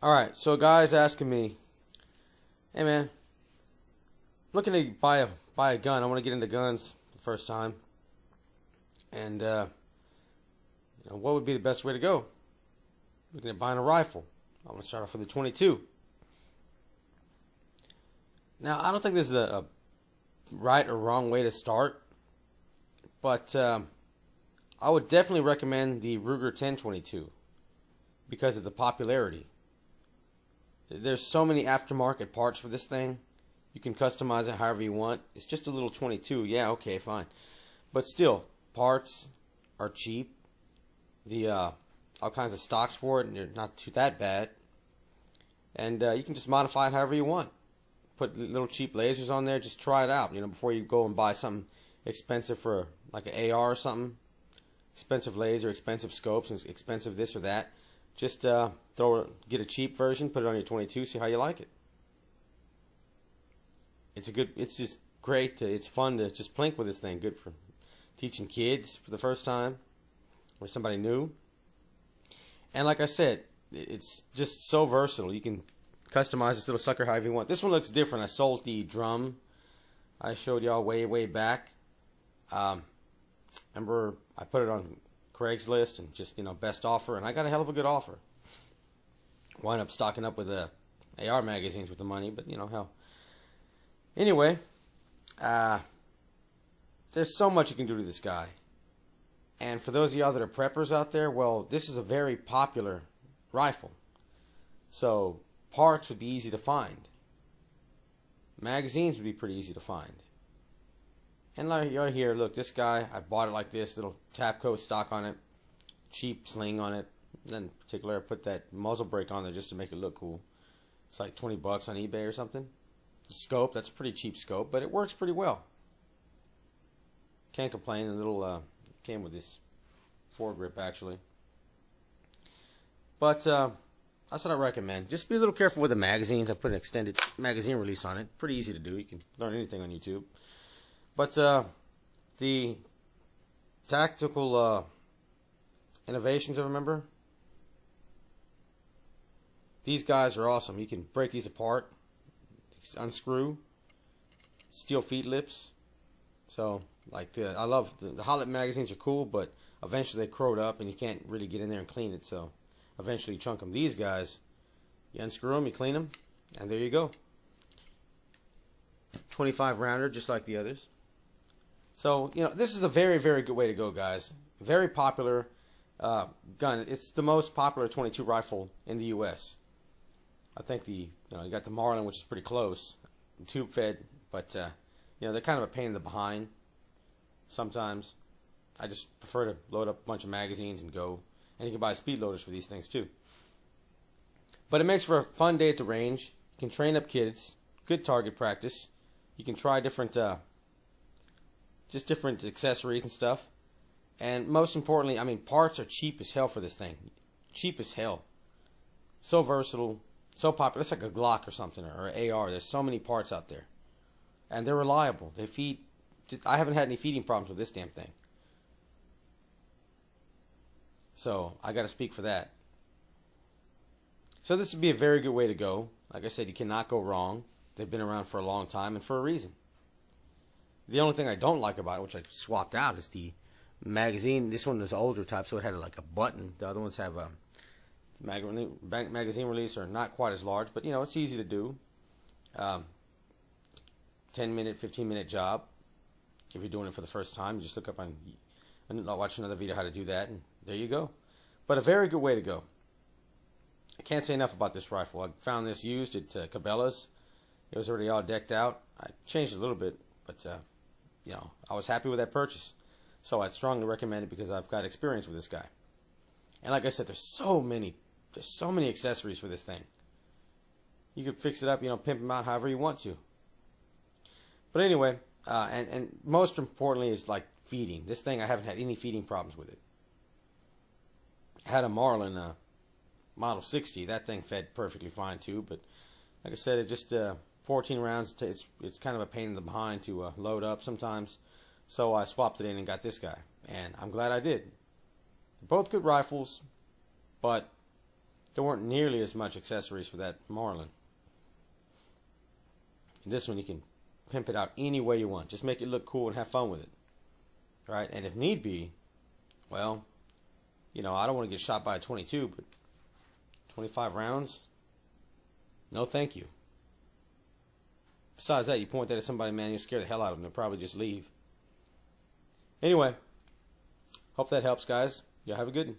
Alright, so a guy's asking me, hey man, I'm looking to buy a gun. I want to get into guns the first time. And what would be the best way to go? Looking at buying a rifle. I'm going to start off with a 22. Now, I don't think this is a right or wrong way to start, but I would definitely recommend the Ruger 1022 because of the popularity. There's so many aftermarket parts for this thing. You can customize it however you want. It's just a little 22. Yeah, okay, fine. But still, parts are cheap. The all kinds of stocks for it, and they're not too that bad. And you can just modify it however you want. Put little cheap lasers on there. Just try it out, before you go and buy something expensive for like an AR or something. Expensive laser, expensive scopes, and expensive this or that. Just get a cheap version, put it on your 22, see how you like it. It's just great. It's fun to just plink with this thing. Good for teaching kids for the first time or somebody new. And like I said, it's just so versatile. You can customize this little sucker however you want. This one looks different. I sold the drum I showed y'all way back. Remember, I put it on Craigslist and just, best offer, and I got a hell of a good offer. Wind up stocking up with AR magazines with the money, but hell. Anyway, there's so much you can do to this guy. And for those of y'all that are preppers out there, well, this is a very popular rifle. So parts would be easy to find. Magazines would be pretty easy to find. And like right here, look, this guy, I bought it like this, little Tapco stock on it, cheap sling on it. Then in particular, I put that muzzle brake on there just to make it look cool. It's like 20 bucks on eBay or something. The scope, that's a pretty cheap scope, but it works pretty well. Can't complain. A little came with this foregrip actually. But that's what I recommend. Just be a little careful with the magazines. I put an extended magazine release on it. Pretty easy to do. You can learn anything on YouTube. But the tactical innovations, I remember. These guys are awesome. You can break these apart, unscrew, steel feet lips. So, like, I love the Olight magazines are cool, but eventually they corrode up and you can't really get in there and clean it. So, eventually you chunk them. These guys, you unscrew them, you clean them, and there you go. 25 rounder, just like the others. So, this is a very good way to go, guys. Very popular gun. It's the most popular 22 rifle in the U.S. I think you got the Marlin, which is pretty close, tube fed, but they're kind of a pain in the behind sometimes. I just prefer to load up a bunch of magazines and go. And you can buy speed loaders for these things too. But it makes for a fun day at the range. You can train up kids, good target practice. You can try different accessories and stuff. And most importantly, parts are cheap as hell for this thing. Cheap as hell. So versatile, so popular. It's like a Glock or something, or an AR. There's so many parts out there. And they're reliable. They feed. I haven't had any feeding problems with this damn thing. So, I got to speak for that. So, this would be a very good way to go. Like I said, you cannot go wrong. They've been around for a long time and for a reason. The only thing I don't like about it, which I swapped out, is the magazine. This one is older type, so it had like a button. The other ones have a magazine release, are not quite as large, but it's easy to do. 10-minute, 15-minute job. If you're doing it for the first time, you just look up on, watch another video how to do that, and there you go. But a very good way to go. I can't say enough about this rifle. I found this used at Cabela's. It was already all decked out. I changed it a little bit, but I was happy with that purchase. So I'd strongly recommend it because I've got experience with this guy. And like I said, there's so many accessories for this thing. You could fix it up, pimp them out however you want to. But anyway, and most importantly is like feeding. This thing, I haven't had any feeding problems with it. I had a Marlin Model 60. That thing fed perfectly fine too. But like I said, it just 14 rounds. It's kind of a pain in the behind to load up sometimes. So I swapped it in and got this guy, and I'm glad I did. They're both good rifles, but there weren't nearly as much accessories for that Marlin. This one you can pimp it out any way you want. Just make it look cool and have fun with it. Right? And if need be, well, you know, I don't want to get shot by a 22, but 25 rounds? No thank you. Besides that, you point that at somebody, man, you scare the hell out of them. They'll probably just leave. Anyway, hope that helps, guys. Y'all have a good one.